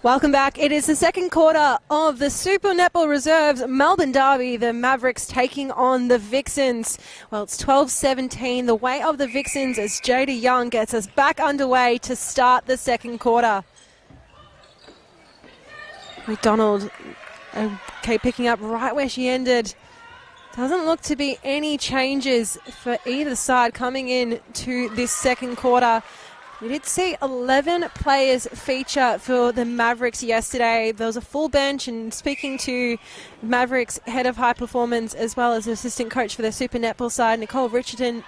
Welcome back. It is the second quarter of the Super Netball Reserves Melbourne Derby. The Mavericks taking on the Vixens. Well, it's 12-17. The way of the Vixens as Jada Young gets us back underway to start the second quarter. McDonald, okay, picking up right where she ended. Doesn't look to be any changes for either side coming in to this second quarter. We did see 11 players feature for the Mavericks yesterday. There was a full bench, and speaking to Mavericks head of high performance as well as assistant coach for their Super Netball side, Nicole Richardson,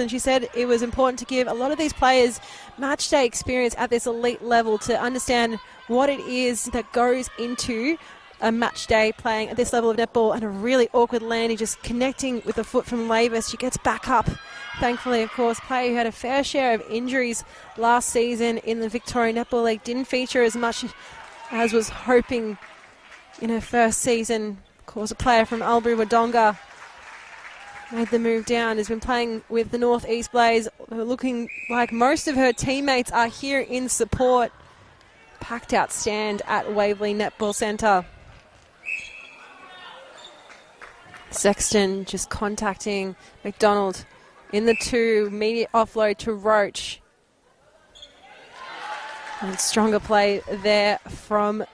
she said it was important to give a lot of these players match day experience at this elite level to understand what it is that goes into a match day playing at this level of netball. And a really awkward landing, just connecting with the foot from Lavis. She gets back up. Thankfully, of course, player who had a fair share of injuries last season in the Victorian Netball League didn't feature as much as was hoping in her first season. Of course, a player from Albury Wodonga made the move down, has been playing with the North East Blaze, looking like most of her teammates are here in support. Packed out stand at Waverley Netball Centre. Sexton just contacting McDonald. In the two, immediate offload to Roach. And stronger play there from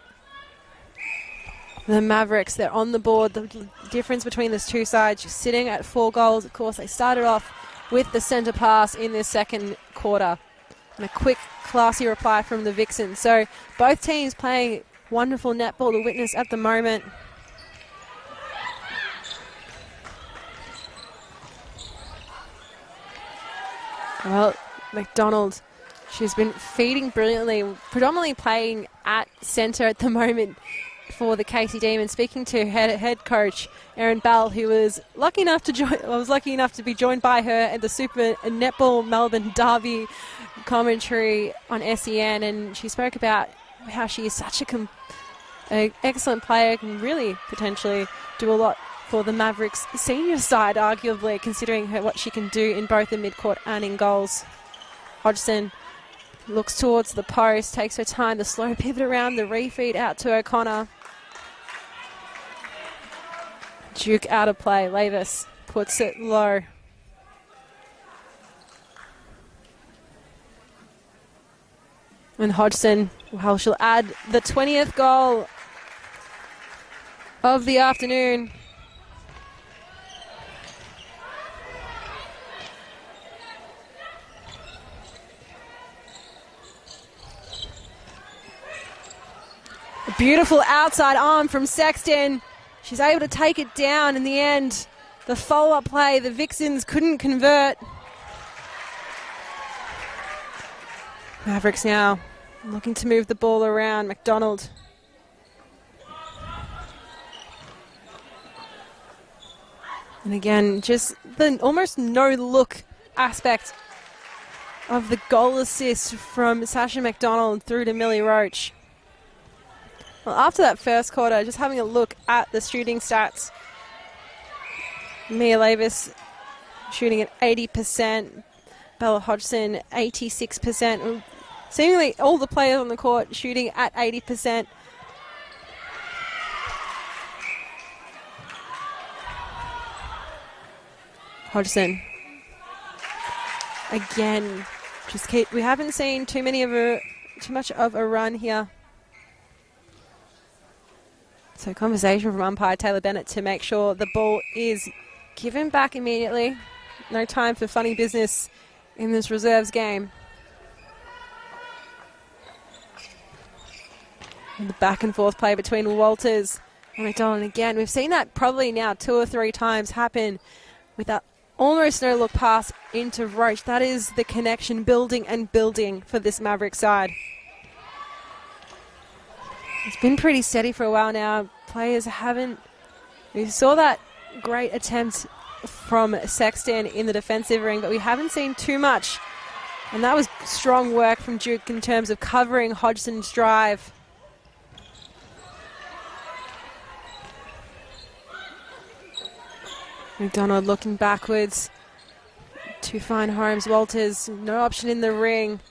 the Mavericks. They're on the board. The difference between these two sides, just sitting at 4 goals. Of course, they started off with the centre pass in this second quarter. And a quick, classy reply from the Vixens. So both teams playing wonderful netball to witness at the moment. Well, McDonald, she's been feeding brilliantly, predominantly playing at centre at the moment for the Casey Demons. Speaking to head coach Erin Bell, who was lucky enough to be joined by her at the Super Netball Melbourne Derby commentary on SEN, and she spoke about how she is such an excellent player, can really potentially do a lot for the Mavericks senior side, arguably, considering what she can do in both the midcourt and in goals. Hodgson looks towards the post, takes her time, the slow pivot around, the refeed out to O'Connor. Duke out of play. Lavis puts it low. And Hodgson, well, she'll add the 20th goal of the afternoon. A beautiful outside arm from Sexton. She's able to take it down in the end. The follow-up play, the Vixens couldn't convert. Mavericks now looking to move the ball around. McDonald. And again, just the almost no-look aspect of the goal assist from Sasha McDonald through to Millie Roach. Well, after that first quarter, just having a look at the shooting stats. Mia Lavis shooting at 80%. Bella Hodgson, 86%. Seemingly all the players on the court shooting at 80%. Hodgson. Again, we haven't seen too much of a run here. So conversation from umpire Taylor Bennett to make sure the ball is given back immediately. No time for funny business in this reserves game. And the back and forth play between Walters and McDonald again. We've seen that probably now 2 or 3 times happen with that almost no look pass into Roach. That is the connection building and building for this Maverick side. It's been pretty steady for a while now. Players haven't... We saw that great attempt from Sexton in the defensive ring, but we haven't seen too much. And that was strong work from Duke in terms of covering Hodgson's drive. McDonald looking backwards to find Holmes. Walters, no option in the ring.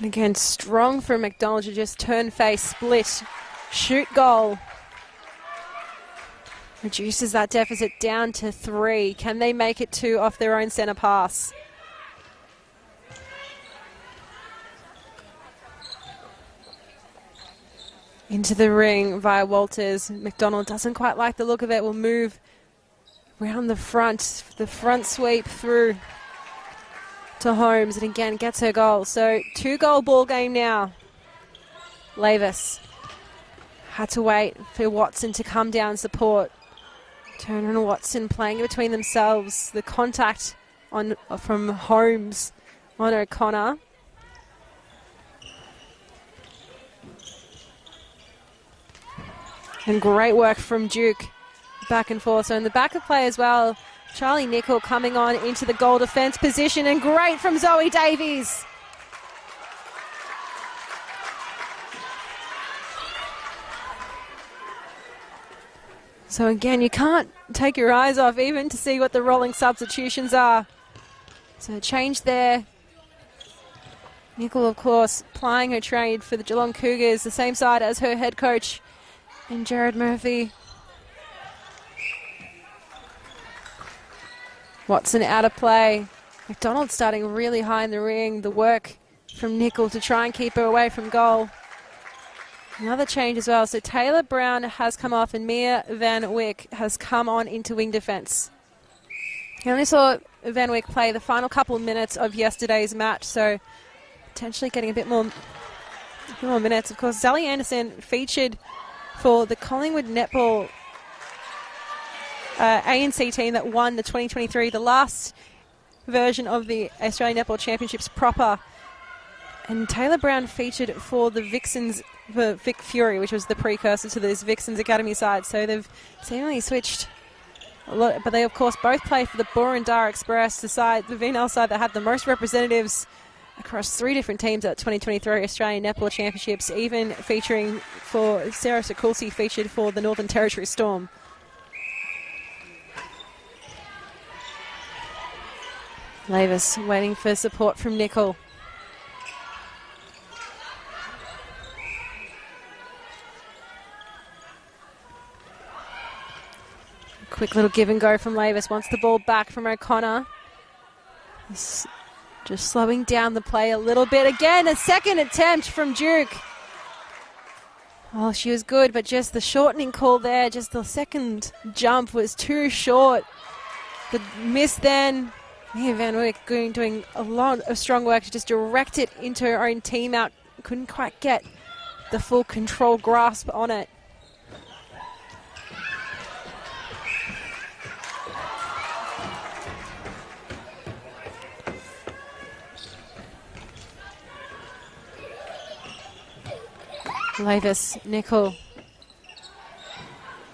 And again, strong for McDonald to just turn face, split, shoot goal. Reduces that deficit down to 3. Can they make it 2 off their own centre pass? Into the ring via Walters. McDonald doesn't quite like the look of it. Will move around the front sweep through to Holmes, and again gets her goal. So 2-goal ball game now. Lavis had to wait for Watson to come down support. Turner and Watson playing between themselves. The contact from Holmes on O'Connor. And great work from Duke. Back and forth. So in the back of play as well, Charlie Nicol coming on into the goal defence position, and great from Zoe Davies. So again, you can't take your eyes off even to see what the rolling substitutions are. So change there. Nicol, of course, plying her trade for the Geelong Cougars, the same side as her head coach, and Jared Murphy. Watson out of play. McDonald starting really high in the ring. The work from Nicol to try and keep her away from goal. Another change as well. So Taylor Brown has come off and Mia Van Wyck has come on into wing defence. I only saw Van Wyck play the final couple of minutes of yesterday's match, so potentially getting a bit more minutes. Of course, Sally Anderson featured for the Collingwood Netball ANC team that won the 2023, the last version of the Australian Netball Championships proper. And Taylor Brown featured for the Vixens, for Vic Fury, which was the precursor to this Vixens Academy side. So they've seemingly switched a lot, but they of course both play for the Burundara Express, the VNL side that had the most representatives across 3 different teams at 2023 Australian Netball Championships, even featuring for Sarah Sokulsi featured for the Northern Territory Storm. Lavis waiting for support from Nicol. Quick little give and go from Lavis. Wants the ball back from O'Connor. Just slowing down the play a little bit. Again, a second attempt from Duke. Oh, she was good, but just the shortening call there, just the second jump was too short. The miss then. Mia Van Wyck doing a lot of strong work to just direct it into her own team out. Couldn't quite get the full control grasp on it. Lavis, Nicol,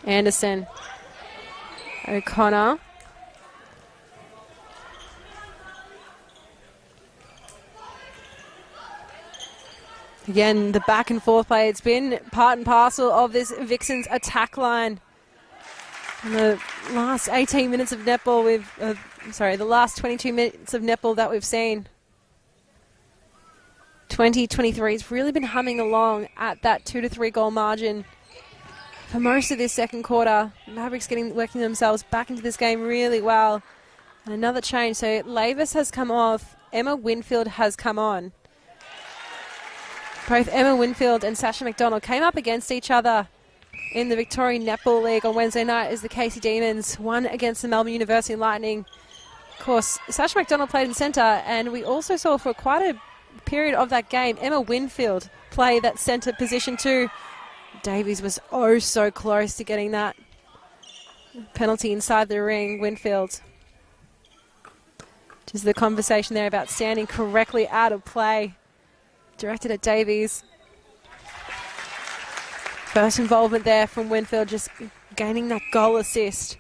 Anderson, O'Connor. Again, the back and forth play, it's been part and parcel of this Vixens attack line. In the last 18 minutes of netball, the last 22 minutes of netball that we've seen. 2023 has really been humming along at that 2 to 3 goal margin for most of this second quarter. Mavericks working themselves back into this game really well. And another change, so Lavis has come off, Emma Winfield has come on. Both Emma Winfield and Sasha McDonald came up against each other in the Victorian Netball League on Wednesday night as the Casey Demons won against the Melbourne University Lightning. Of course, Sasha McDonald played in centre, and we also saw for quite a period of that game Emma Winfield play that centre position too. Davies was oh so close to getting that penalty inside the ring. Winfield. Just the conversation there about standing correctly out of play. Directed at Davies. First involvement there from Winfield, just gaining that goal assist.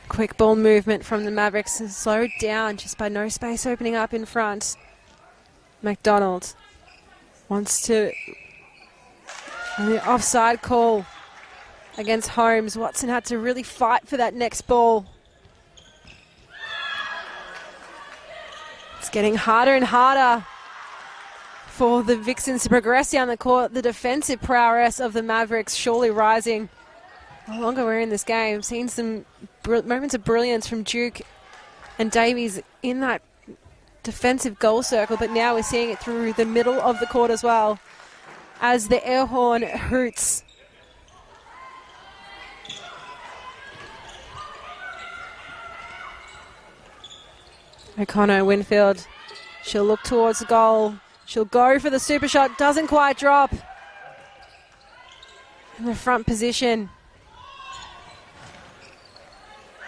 Quick ball movement from the Mavericks and slowed down just by no space opening up in front. McDonald wants to... And the offside call against Holmes. Watson had to really fight for that next ball. It's getting harder and harder for the Vixens to progress down the court. The defensive prowess of the Mavericks surely rising. The longer we're in this game, I've seen some moments of brilliance from Duke and Davies in that defensive goal circle, but now we're seeing it through the middle of the court as well as the air horn hoots. O'Connor, Winfield, she'll look towards the goal. She'll go for the super shot, doesn't quite drop. In the front position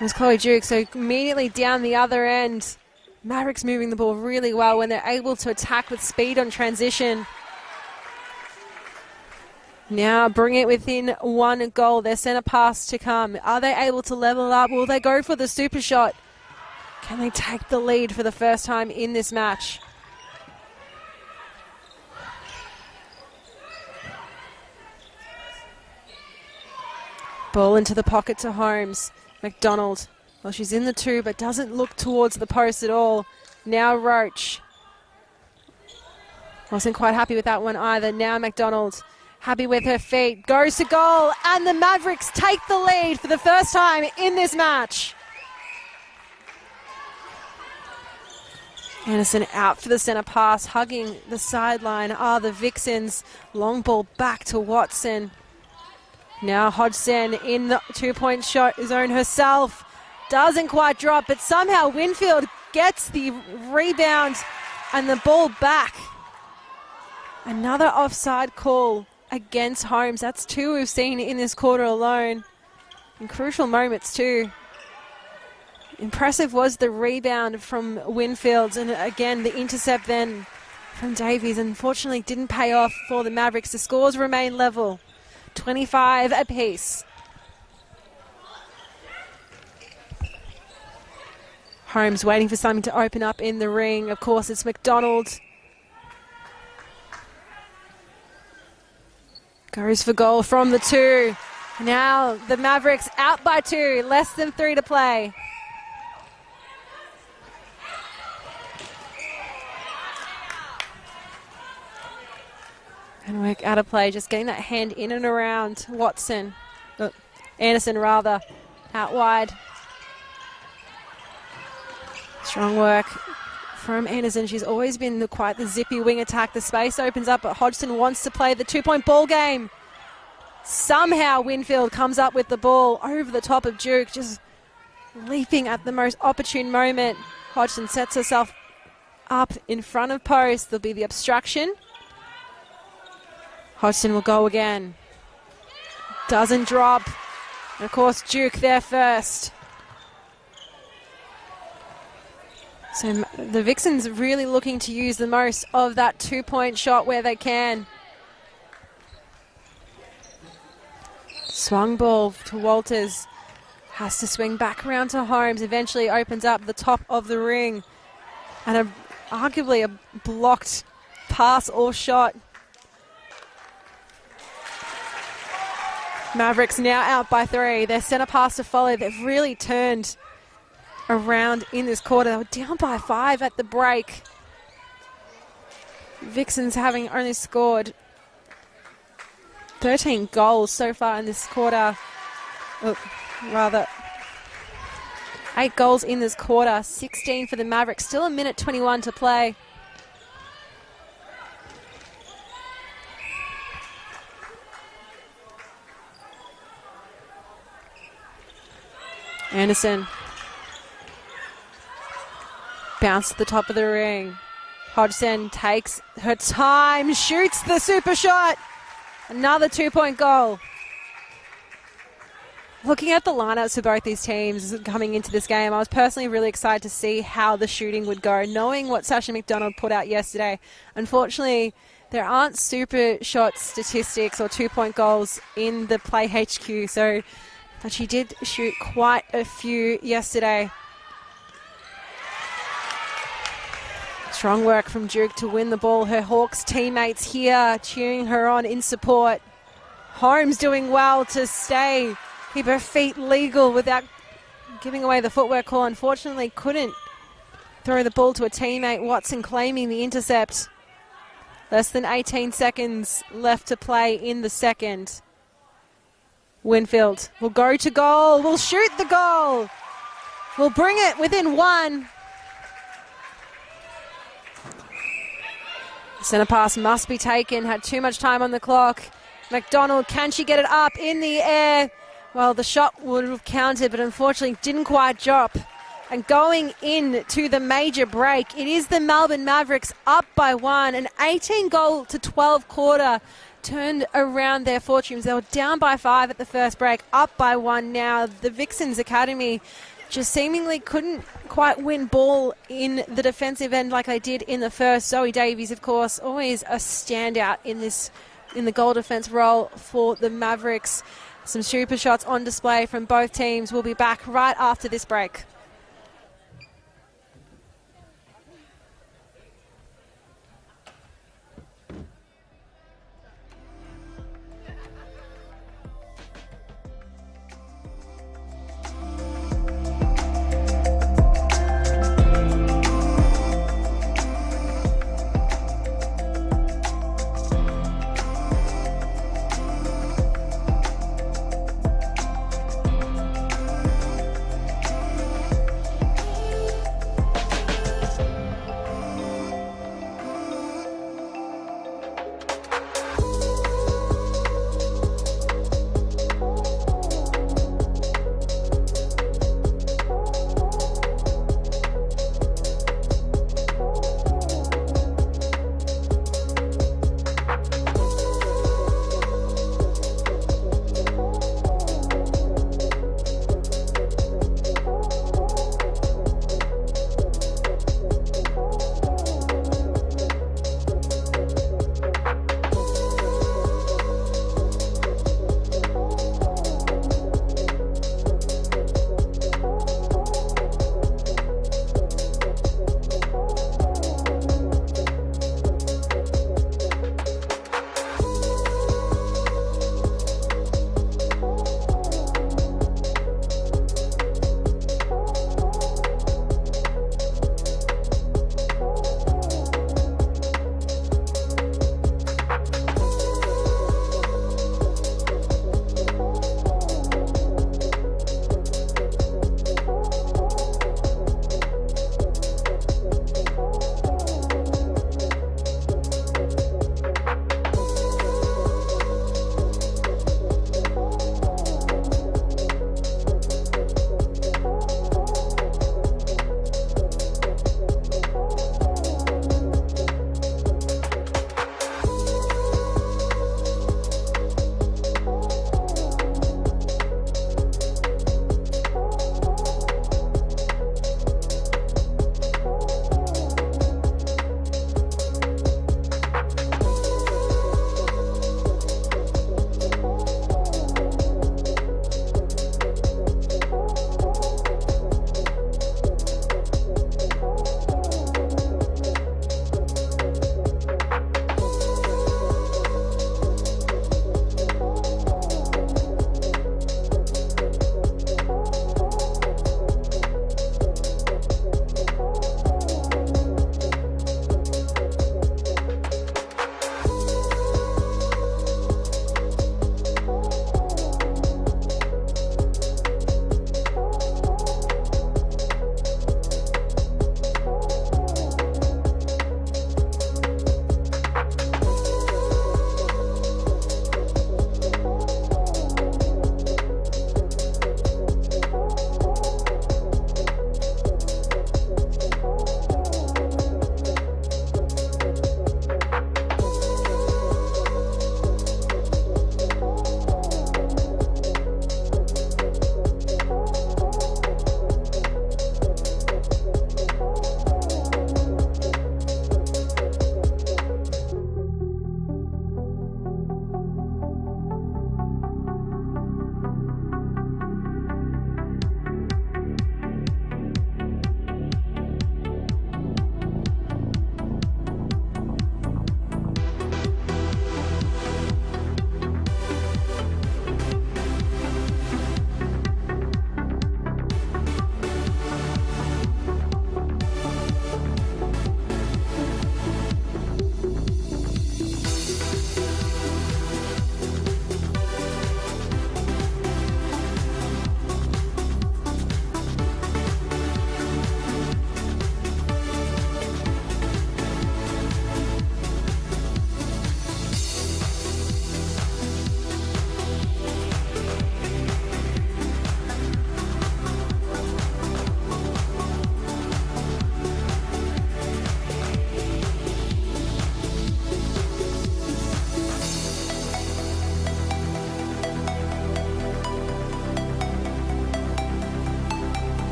was Chloe Duke, so immediately down the other end. Mavericks moving the ball really well when they're able to attack with speed on transition. Now bring it within one goal. Their centre pass to come. Are they able to level up? Will they go for the super shot? Can they take the lead for the first time in this match? Ball into the pocket to Holmes. McDonald. Well, she's in the two, but doesn't look towards the post at all. Now Roach. Wasn't quite happy with that one either. Now McDonald. Happy with her feet. Goes to goal. And the Mavericks take the lead for the first time in this match. Anderson out for the centre pass. Hugging the sideline are the Vixens. Long ball back to Watson. Now Hodgson in the two-point shot zone herself. Doesn't quite drop, but somehow Winfield gets the rebound and the ball back. Another offside call against Holmes. That's two we've seen in this quarter alone. In crucial moments too. Impressive was the rebound from Winfield, and again the intercept then from Davies. Unfortunately didn't pay off for the Mavericks. The scores remain level. 25 apiece. Holmes waiting for something to open up in the ring. Of course, it's McDonald. Goes for goal from the two. Now the Mavericks out by two. Less than 3 to play. And work out of play, just getting that hand in and around Watson. Anderson rather, out wide. Strong work from Anderson. She's always been quite the zippy wing attack. The space opens up, but Hodgson wants to play the two-point ball game. Somehow Winfield comes up with the ball over the top of Duke, just leaping at the most opportune moment. Hodgson sets herself up in front of post. There'll be the obstruction. Hodgson will go again. Doesn't drop. And of course, Duke there first. So the Vixens really looking to use the most of that two-point shot where they can. Swung ball to Walters. Has to swing back around to Holmes. Eventually opens up the top of the ring. And arguably a blocked pass or shot. Mavericks now out by 3. Their centre pass to follow. They've really turned around in this quarter. They were down by 5 at the break. Vixens having only scored 13 goals so far in this quarter. Rather, 8 goals in this quarter. 16 for the Mavericks. Still 1:21 to play. Anderson. Bounce to the top of the ring. Hodgson takes her time, shoots the super shot. Another two-point goal. Looking at the lineups for both these teams coming into this game, I was personally really excited to see how the shooting would go, knowing what Sasha McDonald put out yesterday. Unfortunately, there aren't super shot statistics or two-point goals in the Play HQ, but she did shoot quite a few yesterday. Strong work from Duke to win the ball. Her Hawks teammates here cheering her on in support. Holmes doing well to keep her feet legal without giving away the footwork call. Unfortunately, couldn't throw the ball to a teammate. Watson claiming the intercept. Less than 18 seconds left to play in the second. Winfield will go to goal. Will shoot the goal. Will bring it within one. Centre pass must be taken. Had too much time on the clock. McDonald, can she get it up in the air? Well, the shot would have counted, but unfortunately didn't quite drop. And going in to the major break, it is the Melbourne Mavericks up by one. An 18-goal to 12 quarter turned around their fortunes. They were down by 5 at the first break, up by 1 now. The Vixens Academy just seemingly couldn't quite win ball in the defensive end like they did in the first. Zoe Davies, of course, always a standout in the goal defense role for the Mavericks. Some super shots on display from both teams. We'll be back right after this break.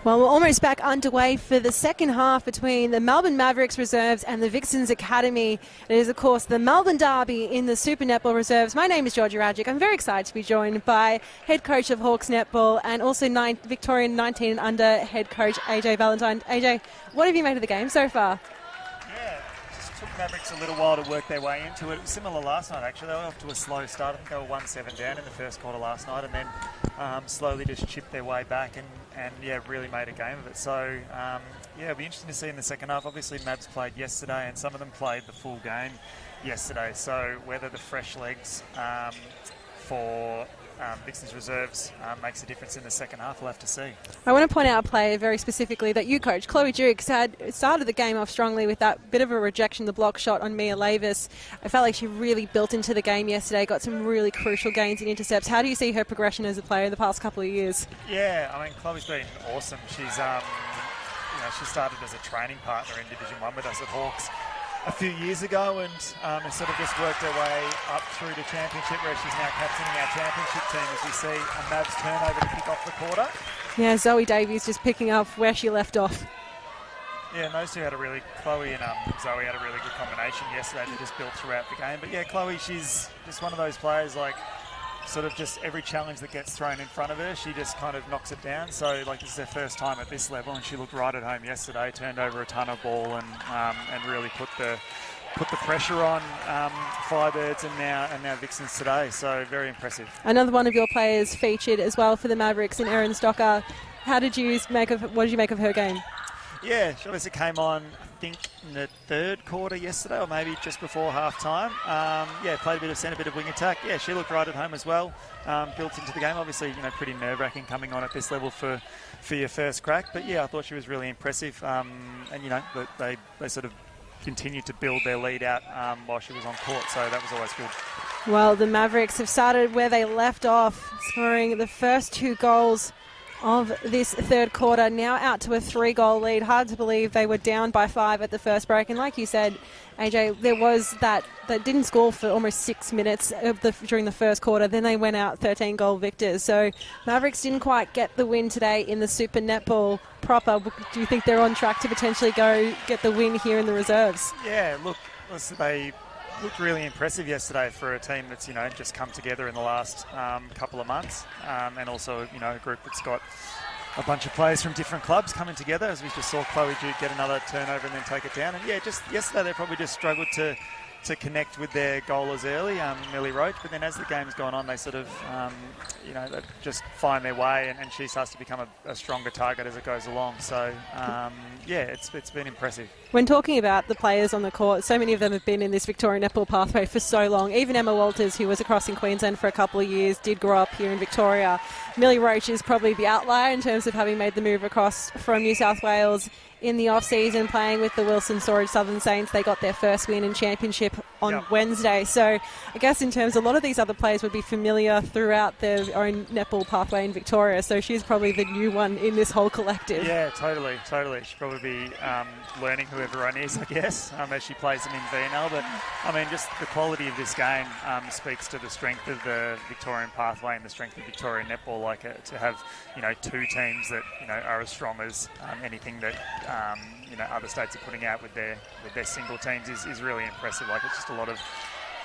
Well, we're almost back underway for the second half between the Melbourne Mavericks reserves and the Vixens Academy. It is, of course, the Melbourne Derby in the Super Netball reserves. My name is Georgia Radjic. I'm very excited to be joined by head coach of Hawks Netball and also Victorian 19 and under head coach AJ Valentine. AJ, what have you made of the game so far? Yeah, just took Mavericks a little while to work their way into it. It was similar last night, actually. They were off to a slow start. I think they were 1-7 down in the first quarter last night, and then slowly just chipped their way back and yeah, really made a game of it. So, yeah, it'll be interesting to see in the second half. Obviously, Mavs played yesterday, and some of them played the full game yesterday. So, whether the fresh legs for Vixens reserves makes a difference in the second half, we'll have to see. I want to point out a player very specifically that you coach, Chloe Dukes, had started the game off strongly with that bit of a rejection, the block shot on Mia Lavis. I felt like she really built into the game yesterday, got some really crucial gains and intercepts. How do you see her progression as a player in the past couple of years? Yeah, I mean, Chloe's been awesome. She's, she started as a training partner in Division 1 with us at Hawks a few years ago, and has sort of just worked her way up through to championship, where she's now captaining our championship team as we see a Mavs turnover to kick off the quarter. Yeah, Zoe Davies just picking up where she left off. Yeah, and those two had a really, Chloe and Zoe had a really good combination yesterday. They just built throughout the game. But yeah, Chloe, she's just one of those players, like, sort of just every challenge that gets thrown in front of her, she just kind of knocks it down. So, like, this is her first time at this level, and she looked right at home yesterday, turned over a ton of ball and really put the pressure on Firebirds and now Vixens today. So, very impressive. Another one of your players featured as well for the Mavericks in Erin Stocker. What did you make of her game? Yeah, she obviously came on, I think, in the third quarter yesterday, or maybe just before half-time. Yeah, played a bit of centre, bit of wing attack. Yeah, she looked right at home as well. Built into the game. Obviously, pretty nerve-wracking coming on at this level for your first crack. But yeah, I thought she was really impressive. And they sort of continued to build their lead out while she was on court. So that was always good. Well, the Mavericks have started where they left off, scoring the first 2 goals of this third quarter, now out to a 3-goal lead. Hard to believe they were down by 5 at the first break. And like you said, AJ, there was that didn't score for almost 6 minutes during the first quarter. Then they went out 13-goal victors. So Mavericks didn't quite get the win today in the Super Netball proper. Do you think they're on track to potentially go get the win here in the reserves? Yeah, look, they looked really impressive yesterday for a team that's, just come together in the last couple of months. And also, a group that's got a bunch of players from different clubs coming together, as we just saw Chloe Duke get another turnover and then take it down. And yeah, just yesterday they probably just struggled to connect with their goalers early, Millie Roach, but then as the game's gone on, they sort of, they just find their way, and she starts to become a stronger target as it goes along. So, yeah, it's been impressive. When talking about the players on the court, so many of them have been in this Victorian netball pathway for so long. Even Emma Walters, who was across in Queensland for a couple of years, did grow up here in Victoria. Millie Roach is probably the outlier in terms of having made the move across from New South Wales in the off-season, playing with the Wilson Storage Southern Saints. They got their first win in championship on Wednesday. So I guess in terms, a lot of these other players would be familiar throughout their own netball pathway in Victoria. So she's probably the new one in this whole collective. Yeah, totally. She'll probably be learning who everyone is, I guess, as she plays them in VNL. But, I mean, just the quality of this game speaks to the strength of the Victorian pathway and the strength of Victorian netball. Like, to have, 2 teams that, are as strong as anything that other states are putting out with their single teams is really impressive. Like, it's just a lot of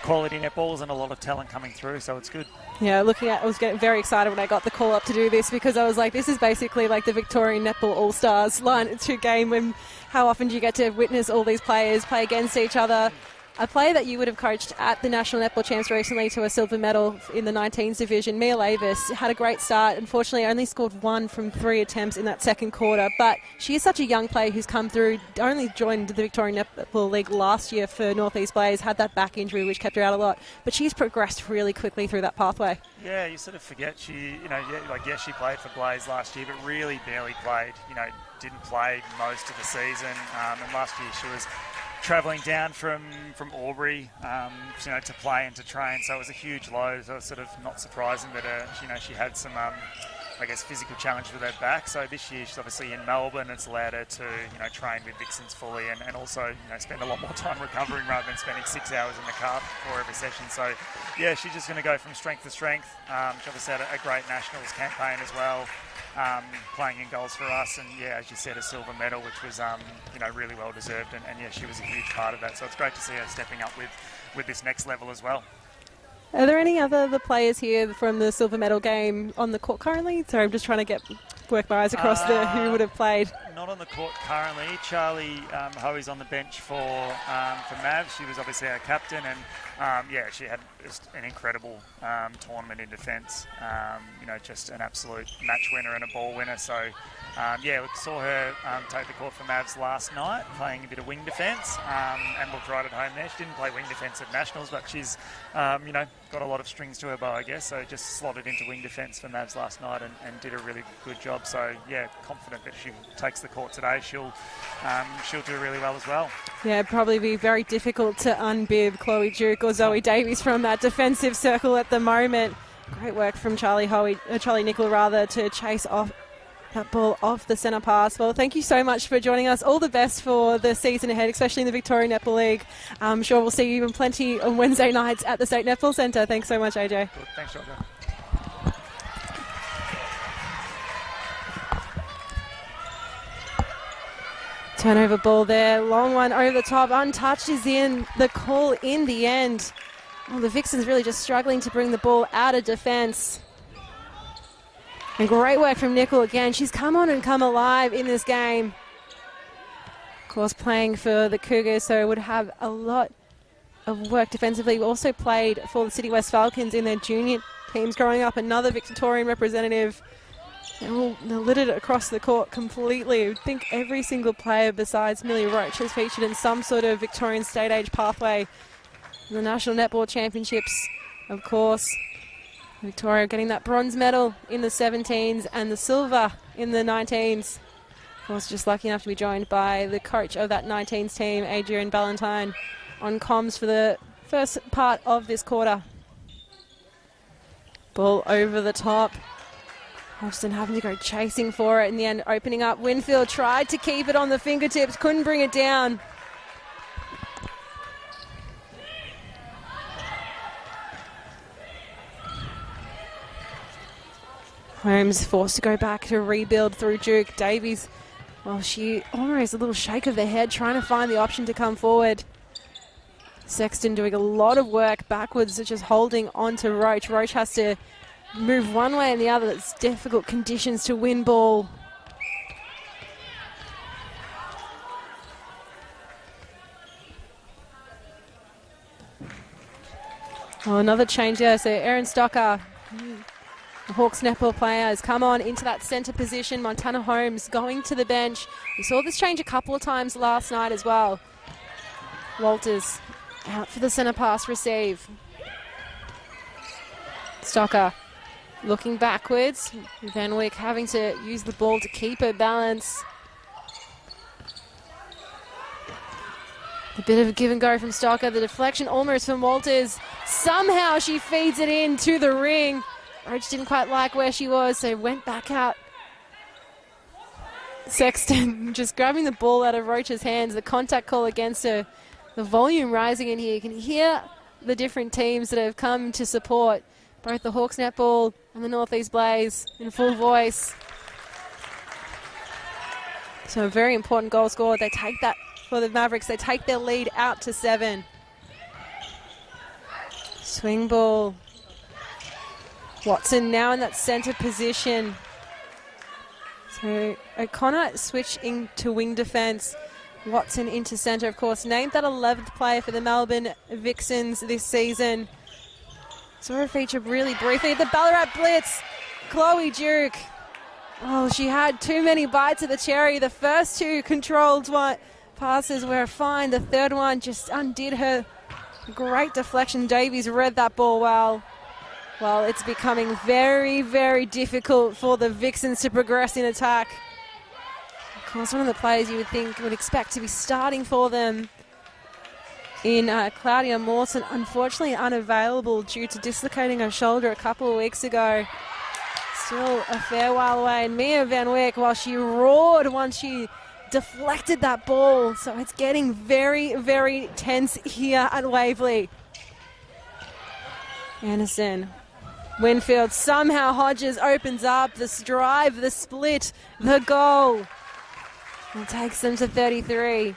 quality netballs and a lot of talent coming through, so it's good. Yeah, I was getting very excited when I got the call up to do this, because I was like, this is basically like the Victorian Netball All-Stars line 2 game, when how often do you get to witness all these players play against each other? A player that you would have coached at the National Netball Champs recently to a silver medal in the 19s division, Mia Lavis, had a great start. Unfortunately, only scored 1 from 3 attempts in that second quarter. But she is such a young player who's come through, only joined the Victorian Netball League last year for North East Blaze, had that back injury which kept her out a lot. But she's progressed really quickly through that pathway. Yeah, you sort of forget she, she played for Blaze last year, but really barely played. Didn't play most of the season. And last year she was travelling down from Albury, to play and to train, so it was a huge load. So it was sort of not surprising that she had some, physical challenge with her back. So this year she's obviously in Melbourne. It's allowed her to train with Vixens fully, and also spend a lot more time recovering rather than spending 6 hours in the car before every session. So yeah, she's just going to go from strength to strength. She obviously had a great nationals campaign as well. playing in goals for us. And, yeah, as you said, a silver medal, which was, really well deserved. And, yeah, she was a huge part of that. So it's great to see her stepping up with this next level as well. Are there any other players here from the silver medal game on the court currently? Sorry, I'm just trying to work my eyes across who would have played. Not on the court currently. Charlie Hoey's on the bench for Mavs. She was obviously our captain, and she had just an incredible tournament in defence. Just an absolute match winner and a ball winner. So, we saw her take the court for Mavs last night, playing a bit of wing defence, and looked right at home there. She didn't play wing defence at Nationals, but she's, got a lot of strings to her bow, I guess. So just slotted into wing defence for Mavs last night and did a really good job. So, yeah, confident that she takes the court today. She'll do really well as well. Yeah, it'd probably be very difficult to unbib Chloe Duke or Zoe Davies from that defensive circle at the moment. Great work from Charlie Nicol to chase off that ball off the centre pass. Well, thank you so much for joining us. All the best for the season ahead, especially in the Victorian Netball League. I'm sure we'll see you in plenty on Wednesday nights at the State Netball Centre. Thanks so much, AJ. Good. Thanks, Roger. Turnover ball there. Long one over the top. Untouched is in the call in the end. Well, the Vixens really just struggling to bring the ball out of defence. And great work from Nicol again. She's come on and come alive in this game. Of course, playing for the Cougars, so would have a lot of work defensively. Also played for the City West Falcons in their junior teams growing up. Another Victorian representative. They littered it across the court completely. I think every single player besides Millie Roach has featured in some sort of Victorian state age pathway. The National Netball Championships, of course. Victoria getting that bronze medal in the 17s and the silver in the 19s. Of course, just lucky enough to be joined by the coach of that 19s team, Adrian Ballantyne, on comms for the first part of this quarter. Ball over the top. Austin having to go chasing for it in the end, opening up. Winfield tried to keep it on the fingertips, couldn't bring it down. Holmes forced to go back to rebuild through Duke. Davies, she almost a little shake of the head trying to find the option to come forward. Sexton doing a lot of work backwards, just holding on to Roach. Roach has to move one way and the other. It's difficult conditions to win ball. Another change there. So Erin Stocker, the Hawks netball player, has come on into that centre position. Montana Holmes going to the bench. We saw this change a couple of times last night as well. Walters out for the centre pass receive. Stocker looking backwards. Van Wyck having to use the ball to keep her balance. A bit of a give and go from Stocker. The deflection almost from Walters. Somehow she feeds it in to the ring. Roach didn't quite like where she was, so went back out. Sexton just grabbing the ball out of Roach's hands. The contact call against her. The volume rising in here. You can hear the different teams that have come to support both the Hawks netball and the Northeast Blaze in full voice. So a very important goal scored. They take that for the Mavericks. They take their lead out to 7. Swing ball. Watson now in that centre position. So O'Connor switching to wing defence. Watson into centre, of course. Named that 11th player for the Melbourne Vixens this season. Saw her feature really briefly. The Ballarat Blitz. Chloe Duke. Oh, she had too many bites of the cherry. The first two controlled passes were fine. The third one just undid her. Great deflection. Davies read that ball well. Well, it's becoming very, very difficult for the Vixens to progress in attack. Of course, one of the players you would expect to be starting for them in Claudia Mawson, unfortunately unavailable due to dislocating her shoulder a couple of weeks ago. Still a fair while away. And Mia Van Wyck, while she roared once she deflected that ball. So it's getting very, very tense here at Waverley. Anderson Winfield, somehow Hodges opens up the drive, the split, the goal. And takes them to 33.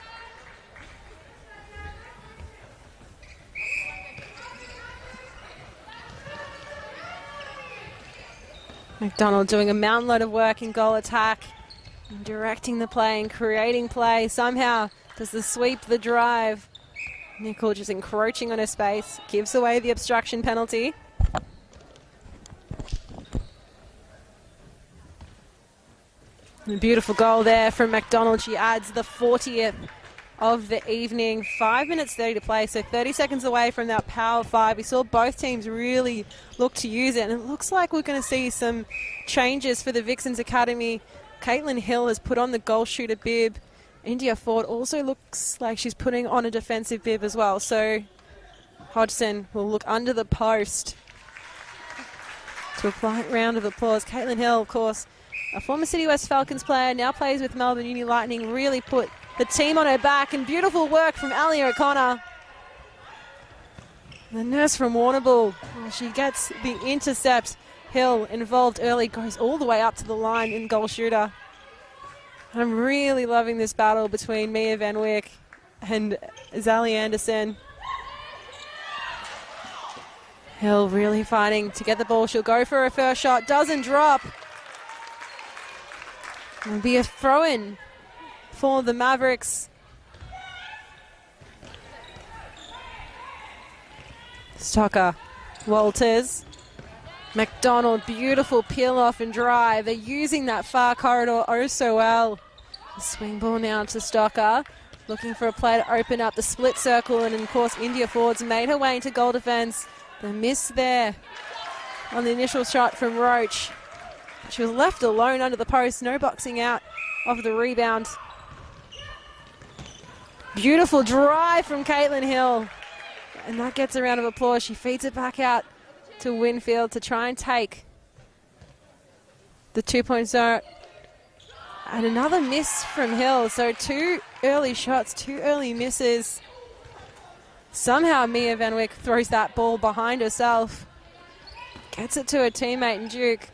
McDonald doing a mountain load of work in goal attack, and directing the play and creating play. Somehow does the sweep, the drive. Nicol just encroaching on her space, gives away the obstruction penalty. A beautiful goal there from McDonald. She adds the 40th of the evening. 5 minutes 30 to play, so 30 seconds away from that power 5. We saw both teams really look to use it, and it looks like we're going to see some changes for the Vixens Academy. Caitlin Hill has put on the goal shooter bib. India Ford also looks like she's putting on a defensive bib as well, so Hodgson will look under the post to apply a round of applause. Caitlin Hill, of course, a former City West Falcons player, now plays with Melbourne Uni Lightning, really put the team on her back, and beautiful work from Ali O'Connor. The nurse from Warrnambool, she gets the intercept. Hill involved early, goes all the way up to the line in goal shooter. I'm really loving this battle between Mia Van Wyk and Zali Anderson. Hill really fighting to get the ball. She'll go for her first shot, doesn't drop. It'll be a throw-in for the Mavericks. Stocker, Walters, McDonald, beautiful peel off and drive. They're using that far corridor oh so well. The swing ball now to Stocker, looking for a play to open up the split circle, and of course India Ford's made her way into goal defence. The miss there on the initial shot from Roach. She was left alone under the post, no boxing out of the rebound. Beautiful drive from Caitlin Hill, and that gets a round of applause. She feeds it back out to Winfield to try and take the 2-point zone. And another miss from Hill, so 2 early shots, 2 early misses. Somehow Mia Van Wyk throws that ball behind herself, gets it to her teammate in Duke.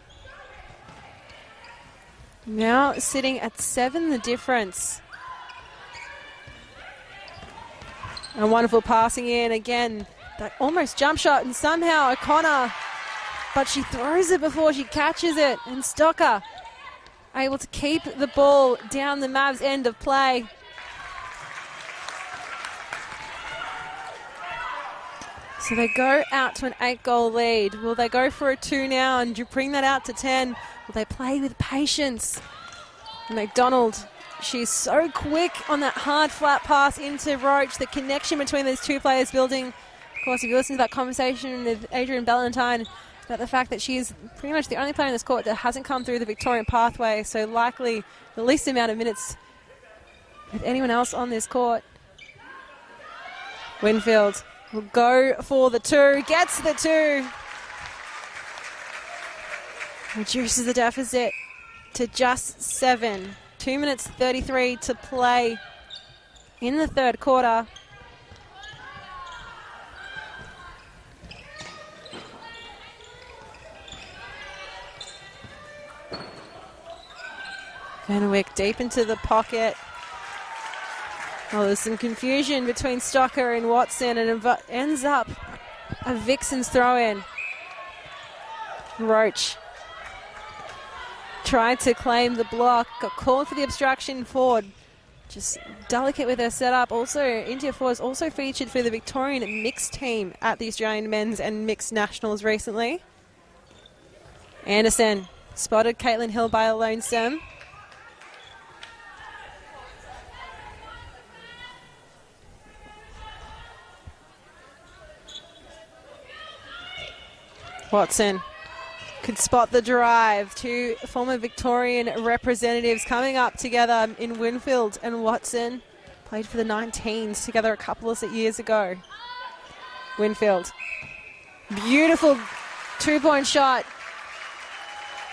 Now sitting at 7 the difference. A wonderful passing in again. That almost jump shot, and somehow O'Connor, but she throws it before she catches it, and Stocker able to keep the ball down the Mavs' end of play. So they go out to an 8-goal lead. Will they go for a 2 now and bring that out to 10? Will they play with patience? McDonald, she's so quick on that hard flat pass into Roach. The connection between these two players building. Of course, if you listen to that conversation with Adrian Ballantyne about the fact that she's pretty much the only player in this court that hasn't come through the Victorian pathway, so likely the least amount of minutes with anyone else on this court. Winfield will go for the 2, gets the 2. Reduces the deficit to just 7. 2 minutes 33 to play in the third quarter. Van Wyk deep into the pocket. Oh, there's some confusion between Stocker and Watson, and it ends up a Vixens throw-in. Roach tried to claim the block, got called for the obstruction. Ford just delicate with her setup. Also, India Ford has also featured for the Victorian mixed team at the Australian Men's and Mixed Nationals recently. Anderson spotted Caitlin Hill by a lonesome. Watson could spot the drive. 2 former Victorian representatives coming up together in Winfield and Watson. Played for the 19s together a couple of years ago. Winfield. Beautiful 2-point shot.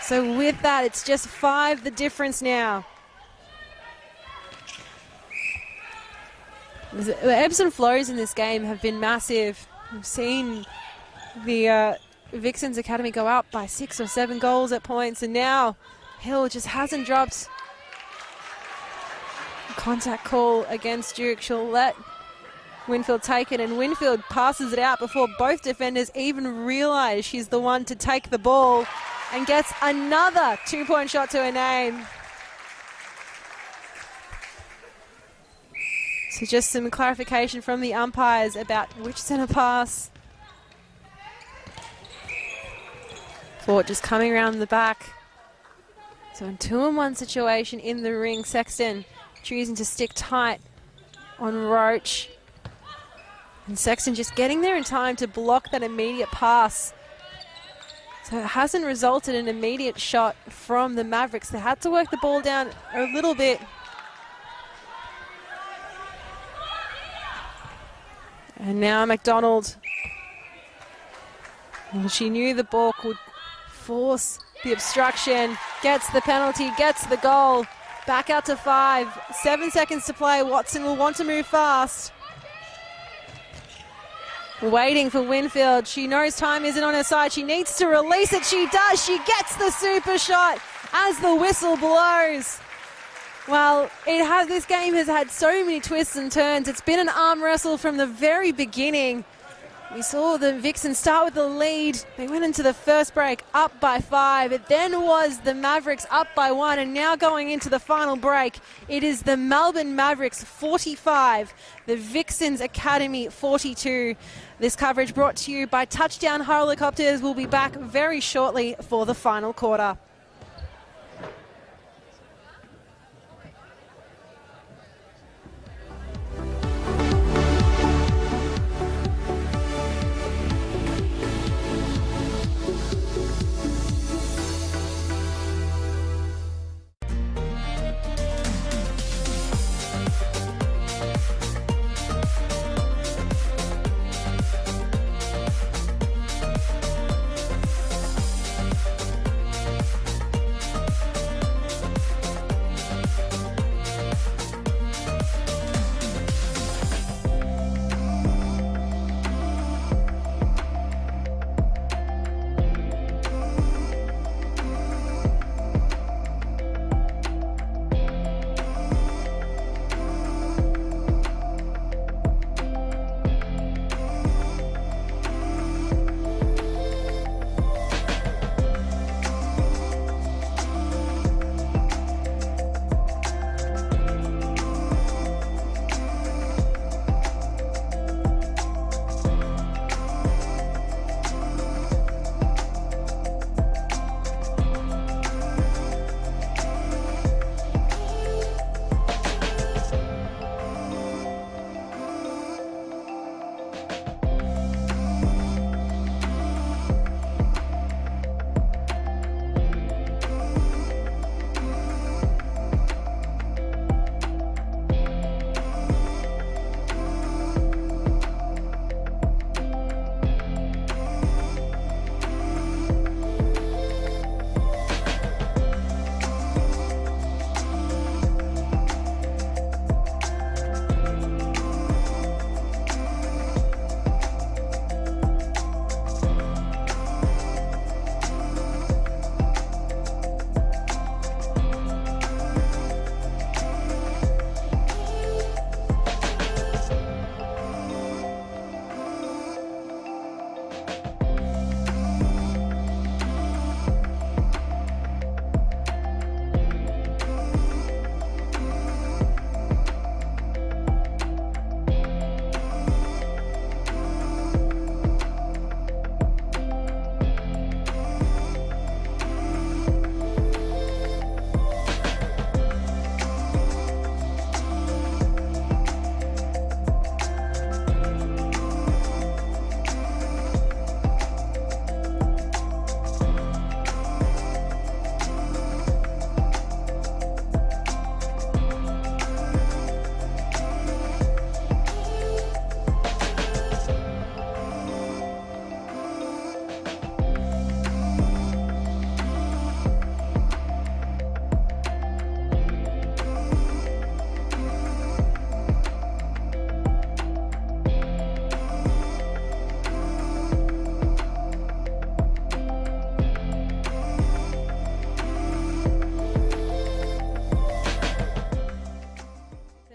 So with that, it's just 5 the difference now. The ebbs and flows in this game have been massive. We've seen the Vixens Academy go up by 6 or 7 goals at points, and now Hill just hasn't dropped contact call against Duke. She'll let Winfield take it, and Winfield passes it out before both defenders even realise she's the one to take the ball, and gets another 2-point shot to her name. So just some clarification from the umpires about which centre pass. Fort just coming around the back. So in 2-on-1 situation in the ring, Sexton choosing to stick tight on Roach. And Sexton just getting there in time to block that immediate pass. So it hasn't resulted in an immediate shot from the Mavericks. They had to work the ball down a little bit. And now McDonald. Well, she knew the ball could force the obstruction. Gets the penalty, gets the goal. Back out to 5. 7 seconds to play. Watson will want to move fast. Waiting for Winfield. She knows time isn't on her side. She needs to release it. She does. She gets the super shot as the whistle blows. Well, this game has had so many twists and turns. It's been an arm wrestle from the very beginning. We saw the Vixens start with the lead. They went into the first break up by 5. It then was the Mavericks up by 1. And now going into the final break, it is the Melbourne Mavericks 45, the Vixens Academy 42. This coverage brought to you by Touchdown Helicopters. We'll be back very shortly for the final quarter.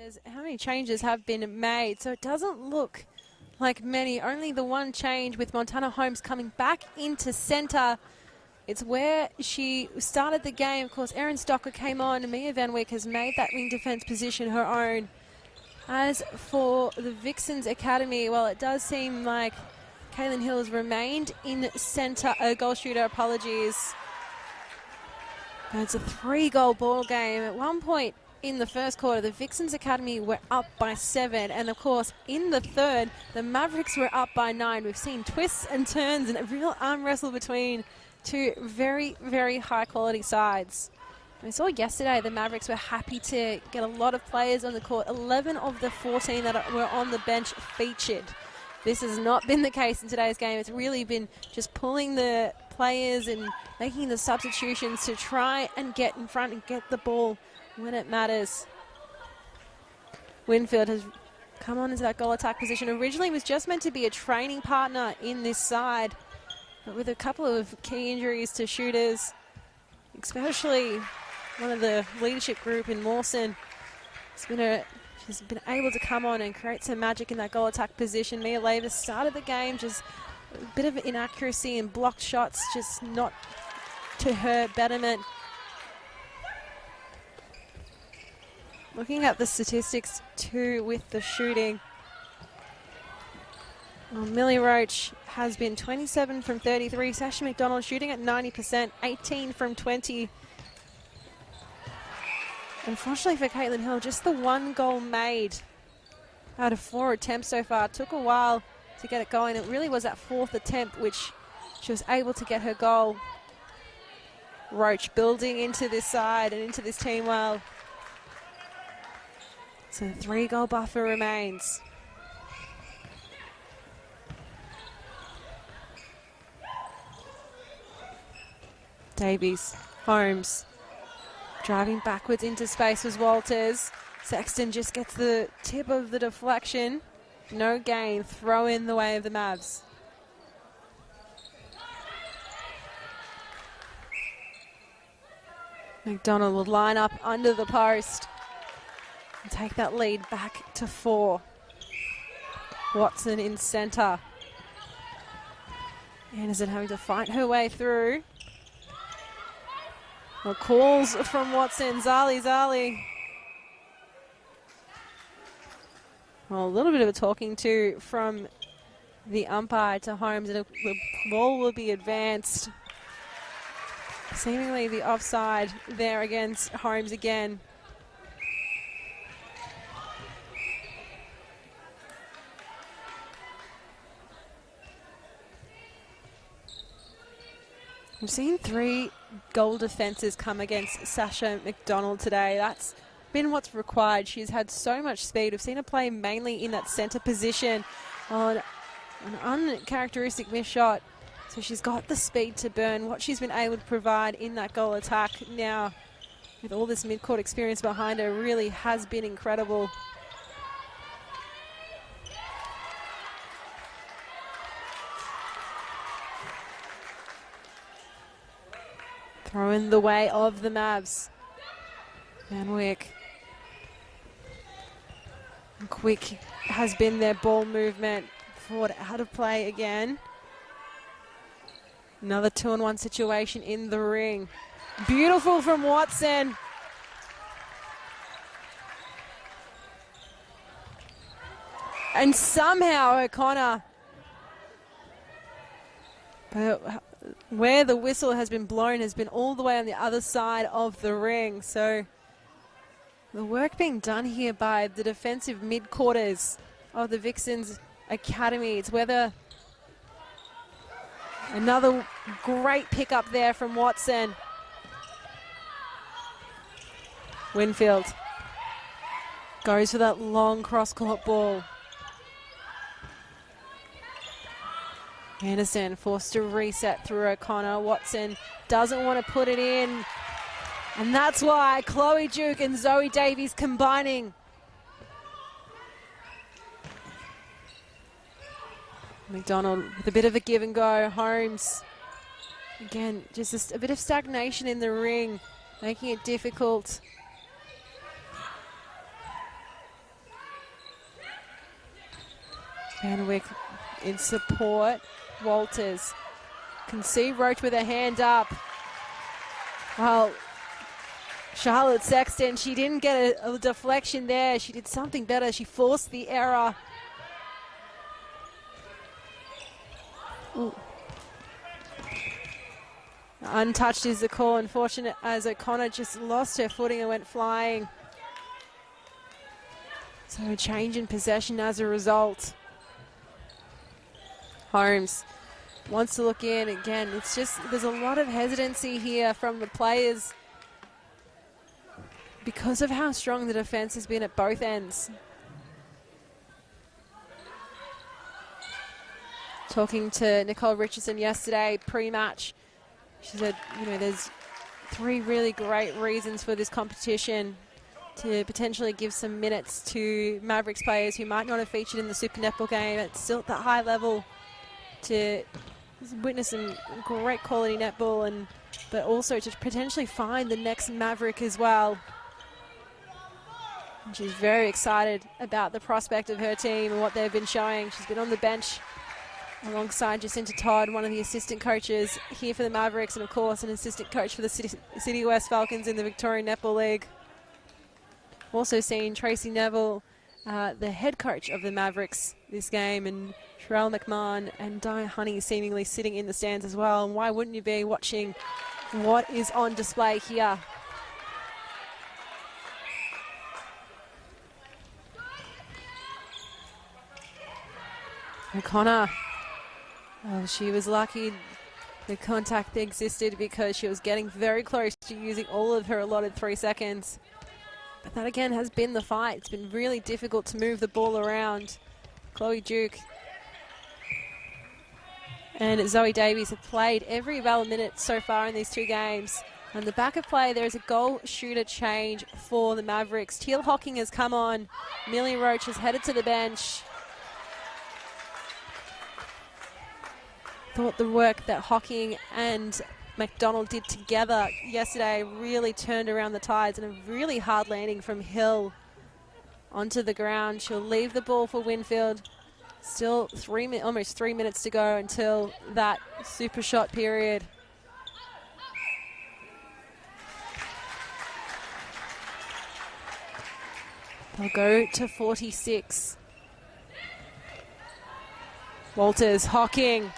as how many changes have been made. So it doesn't look like many, only the one change with Montana Holmes coming back into centre. It's where she started the game. Of course, Erin Stocker came on, and Mia Van Wyk has made that wing defence position her own. As for the Vixens Academy, well, it does seem like Kaylin Hill has remained in centre, goal shooter, apologies. And it's a 3-goal ball game. At one point in the first quarter, the Vixens Academy were up by 7. And of course, in the third, the Mavericks were up by 9. We've seen twists and turns and a real arm wrestle between two very, very high-quality sides. We saw yesterday the Mavericks were happy to get a lot of players on the court. 11 of the 14 that were on the bench featured. This has not been the case in today's game. It's really been just pulling the players and making the substitutions to try and get in front and get the ball when it matters. Winfield has come on into that goal attack position. Originally was just meant to be a training partner in this side, but with a couple of key injuries to shooters, especially one of the leadership group in Mawson, she's been able to come on and create some magic in that goal attack position. Mia Lavis started the game, just a bit of inaccuracy and blocked shots, just not to her betterment. Looking at the statistics too with the shooting, well, Millie Roach has been 27 from 33. Sasha McDonald shooting at 90%, 18 from 20. Unfortunately for Caitlin Hill, just the 1 goal made out of 4 attempts so far. It took a while to get it going. It really was that 4th attempt which she was able to get her goal. Roach building into this side and into this team well. So the 3-goal buffer remains. Davies, Holmes. Driving backwards into space was Walters. Sexton just gets the tip of the deflection. No gain. Throw in the way of the Mavs. McDonald will line up under the post and take that lead back to 4. Watson in centre. Anderson having to fight her way through. Well, calls from Watson. Zali. Well, a little bit of a talking to from the umpire to Holmes, and the ball will be advanced. Seemingly the offside there against Holmes again. We've seen 3 goal defences come against Sasha McDonald today. That's been what's required. She's had so much speed. We've seen her play mainly in that centre position on an uncharacteristic miss shot. So she's got the speed to burn. What she's been able to provide in that goal attack now, with all this mid-court experience behind her, really has been incredible. Throw in the way of the Mavs. Van Wyk. And quick has been their ball movement. Ford out of play again. Another 2-on-1 situation in the ring. Beautiful from Watson. And somehow O'Connor, but where the whistle has been blown has been all the way on the other side of the ring. So the work being done here by the defensive mid-quarters of the Vixens Academy. It's whether another great pickup there from Watson. Winfield goes for that long cross-court ball. Anderson forced to reset through O'Connor. Watson doesn't want to put it in. And that's why Chloe Duke and Zoe Davies combining. McDonald with a bit of a give and go. Holmes. Again, just a bit of stagnation in the ring, making it difficult. Van Wyck in support. Walters can see Roach with her hand up. Well, Charlotte Sexton, she didn't get a deflection there. She did something better. She forced the error. Ooh. Untouched is the call. Unfortunate as O'Connor just lost her footing and went flying. So a change in possession as a result. Holmes wants to look in again. It's just, there's a lot of hesitancy here from the players because of how strong the defense has been at both ends. Talking to Nicole Richardson yesterday, pre-match, she said, you know, there's 3 really great reasons for this competition to potentially give some minutes to Mavericks players who might not have featured in the Super Netball game at still at that high level, to witness some great quality netball, but also to potentially find the next Maverick as well. And she's very excited about the prospect of her team and what they've been showing. She's been on the bench alongside Jacinta Todd, one of the assistant coaches here for the Mavericks, and of course an assistant coach for the City West Falcons in the Victorian Netball League. Also seen Tracy Neville, the head coach of the Mavericks this game, and Sherelle McMahon and Di Honey seemingly sitting in the stands as well. And why wouldn't you be watching what is on display here? O'Connor, oh, she was lucky the contact existed because she was getting very close to using all of her allotted 3 seconds. But that again has been the fight. It's been really difficult to move the ball around. Chloe Duke and Zoe Davies have played every available minute so far in these 2 games. On the back of play, there is a goal shooter change for the Mavericks. Teal Hocking has come on. Millie Roach has headed to the bench. Thought the work that Hocking and McDonald did together yesterday really turned around the tides, and a really hard landing from Hill onto the ground. She'll leave the ball for Winfield. Still almost 3 minutes to go until that super shot period. They'll go to 46. Walters, Hocking.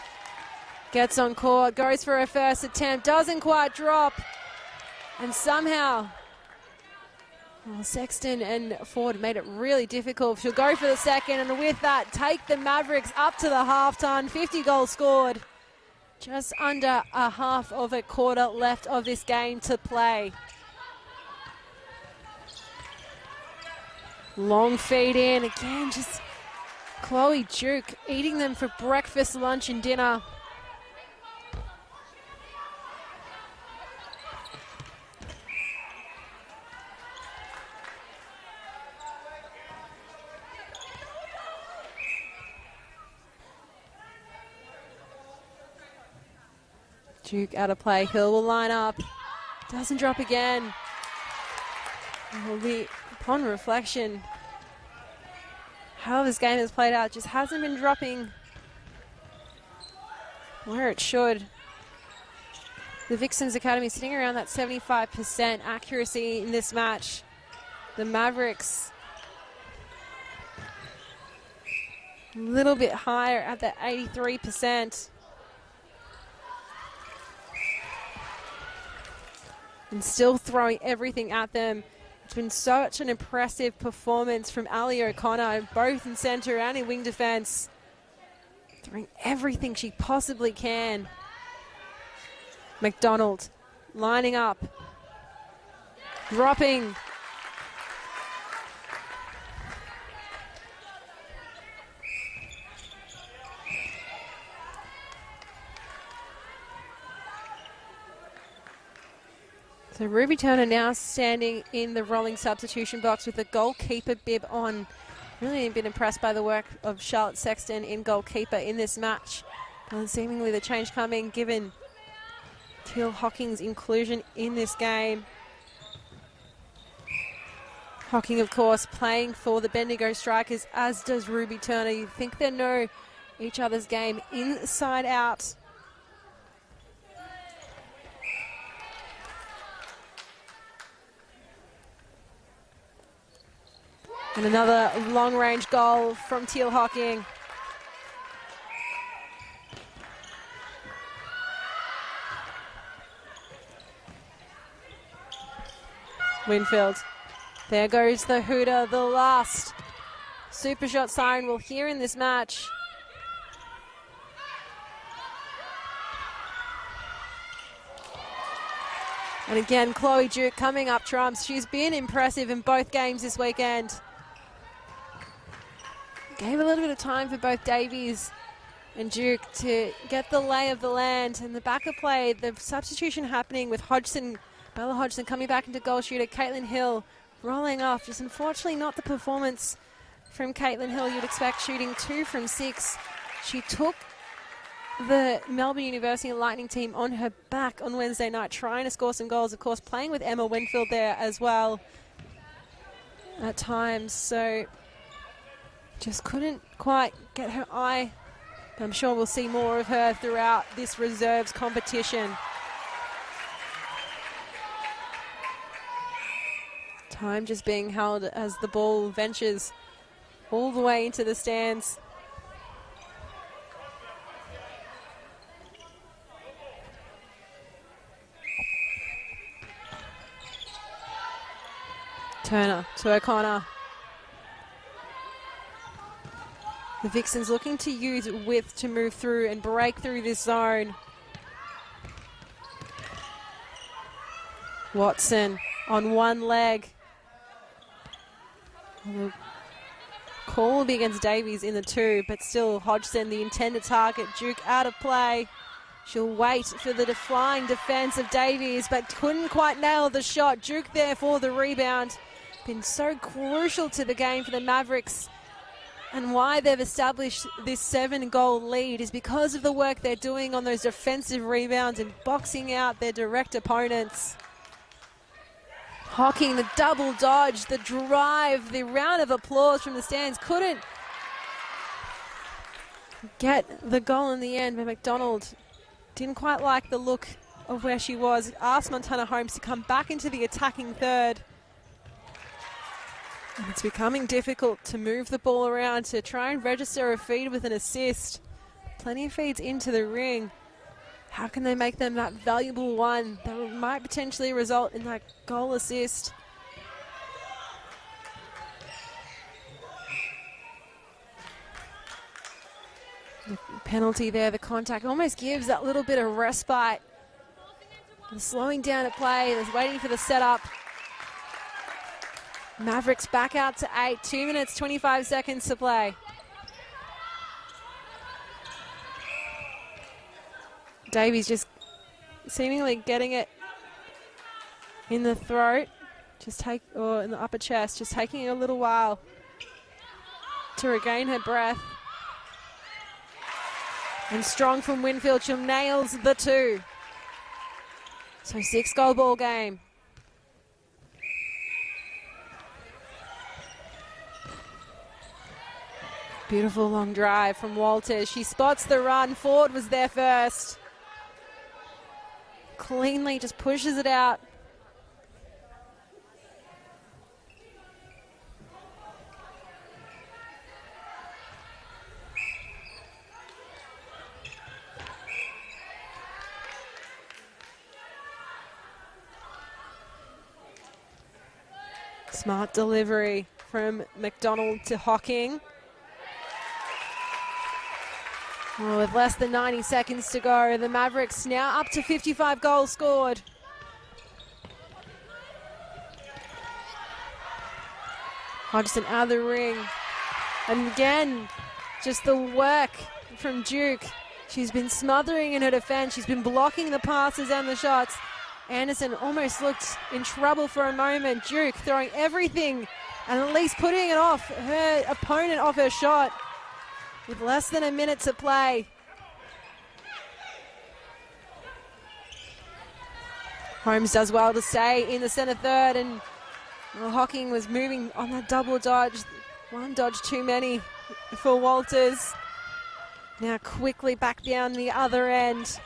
Gets on court, goes for her first attempt, doesn't quite drop, and somehow Sexton and Ford made it really difficult. She'll go for the second, and with that, take the Mavericks up to the halftime. 50 goals scored. Just under a half of a quarter left of this game to play. Long feed in, again, just Chloe Duke eating them for breakfast, lunch, and dinner. Duke out of play. Hill will line up. Doesn't drop again. It will be, upon reflection, how this game has played out. Just hasn't been dropping where it should. The Vixens Academy sitting around that 75% accuracy in this match. The Mavericks a little bit higher at the 83%. And still throwing everything at them. It's been such an impressive performance from Ali O'Connor, both in centre and in wing defence. Throwing everything she possibly can. McDonald lining up. Dropping. So Ruby Turner now standing in the rolling substitution box with the goalkeeper bib on. Really been impressed by the work of Charlotte Sexton in goalkeeper in this match. And seemingly the change coming given Teal Hocking's inclusion in this game. Hocking, of course, playing for the Bendigo Strikers, as does Ruby Turner. You think they know each other's game inside out. And another long-range goal from Teal Hocking. Winfield. There goes the hooter, the last super shot siren we'll hear in this match. And again, Chloe Duke coming up trumps. She's been impressive in both games this weekend. Gave a little bit of time for both Davies and Duke to get the lay of the land. And the backup play, the substitution happening with Hodgson, Bella Hodgson coming back into goal shooter, Caitlin Hill rolling off. Just unfortunately not the performance from Caitlin Hill you'd expect, shooting 2 from 6. She took the Melbourne University Lightning team on her back on Wednesday night, trying to score some goals, of course, playing with Emma Winfield there as well at times. So just couldn't quite get her eye. I'm sure we'll see more of her throughout this reserves competition. Time just being held as the ball ventures all the way into the stands. Turner to O'Connor. The Vixens looking to use width to move through and break through this zone. Watson on one leg. The call will be against Davies in the 2, but still Hodgson, the intended target. Duke out of play. She'll wait for the flying defence of Davies, but couldn't quite nail the shot. Duke there for the rebound. Been so crucial to the game for the Mavericks, and why they've established this 7-goal lead is because of the work they're doing on those defensive rebounds and boxing out their direct opponents. Hocking, the double dodge, the drive, the round of applause from the stands. Couldn't get the goal in the end, but McDonald didn't quite like the look of where she was. Asked Montana Holmes to come back into the attacking third. And it's becoming difficult to move the ball around to try and register a feed with an assist. Plenty of feeds into the ring. How can they make them that valuable one that might potentially result in that goal assist? The penalty there, the contact, almost gives that little bit of respite. And slowing down at play, there's waiting for the setup. Mavericks back out to 8, 2 minutes, 25 seconds to play. Davies just seemingly getting it in the throat, or in the upper chest, just taking a little while to regain her breath. And strong from Winfield, she nails the 2. So 6-goal ball game. Beautiful long drive from Walters. She spots the run. Ford was there first. Cleanly just pushes it out. Smart delivery from McDonald to Hocking. Well, with less than 90 seconds to go, the Mavericks now up to 55 goals scored. Hodgson out of the ring. And again, just the work from Duke. She's been smothering in her defense. She's been blocking the passes and the shots. Anderson almost looked in trouble for a moment. Duke throwing everything and at least putting it off her opponent off her shot. With less than a minute to play. Holmes does well to stay in the centre third, and Well, Hocking was moving on that double dodge. One dodge too many for Walters. Now quickly back down the other end.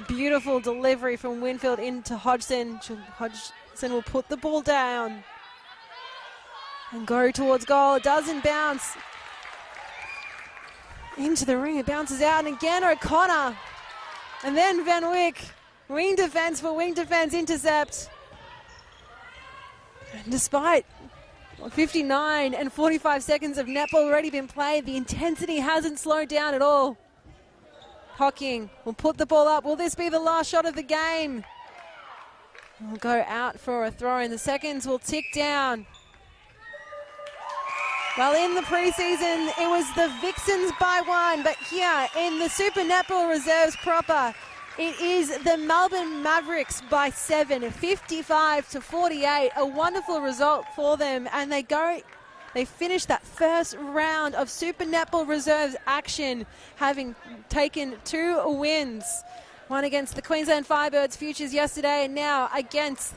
Beautiful delivery from Winfield into Hodgson. Hodgson will put the ball down and go towards goal. It doesn't bounce into the ring. It bounces out, and again O'Connor. And then Van Wyck. Wing defense for wing defense intercept. And despite 59 and 45 seconds of netball already been played, the intensity hasn't slowed down at all. Hocking will put the ball up. Will this be the last shot of the game? We'll go out for a throw, and the seconds will tick down. Well, in the preseason, it was the Vixens by 1, but here in the Super Netball Reserves proper, it is the Melbourne Mavericks by 7, 55-48. A wonderful result for them, and they finish that first round of Super Netball Reserves action, having taken 2 wins. One against the Queensland Firebirds Futures yesterday, and now against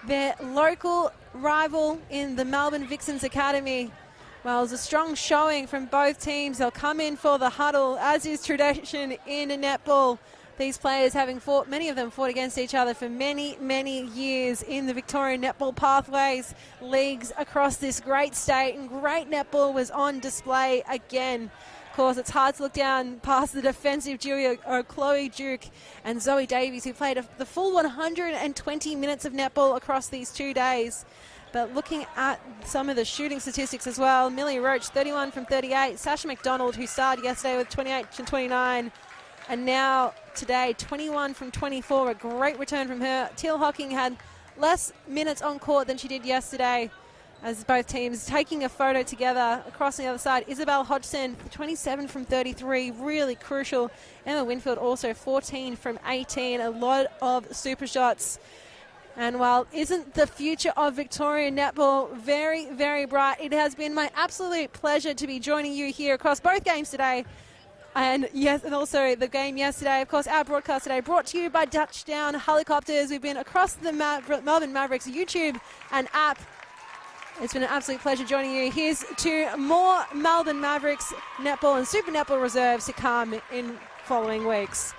their local rival in the Melbourne Vixens Academy. Well, it was a strong showing from both teams. They'll come in for the huddle, as is tradition in netball. These players having fought, many of them fought against each other for many, many years in the Victorian Netball Pathways leagues across this great state, and great netball was on display again. Of course, it's hard to look down past the defensive duo of Chloe Duke and Zoe Davies, who played the full 120 minutes of netball across these 2 days. But looking at some of the shooting statistics as well, Millie Roach, 31 from 38. Sasha McDonald, who started yesterday with 28 from 29. And now today, 21 from 24. A great return from her. Teal Hocking had less minutes on court than she did yesterday, as both teams taking a photo together. Across the other side, Isabel Hodgson, 27 from 33. Really crucial. Emma Winfield also 14 from 18. A lot of super shots. And while isn't the future of Victorian netball very, very bright, it has been my absolute pleasure to be joining you here across both games today. And yes, and also the game yesterday. Of course, our broadcast today brought to you by Touchdown Helicopters. We've been across the Melbourne Mavericks YouTube and app. It's been an absolute pleasure joining you. Here's to more Melbourne Mavericks netball and Super Netball Reserves to come in following weeks.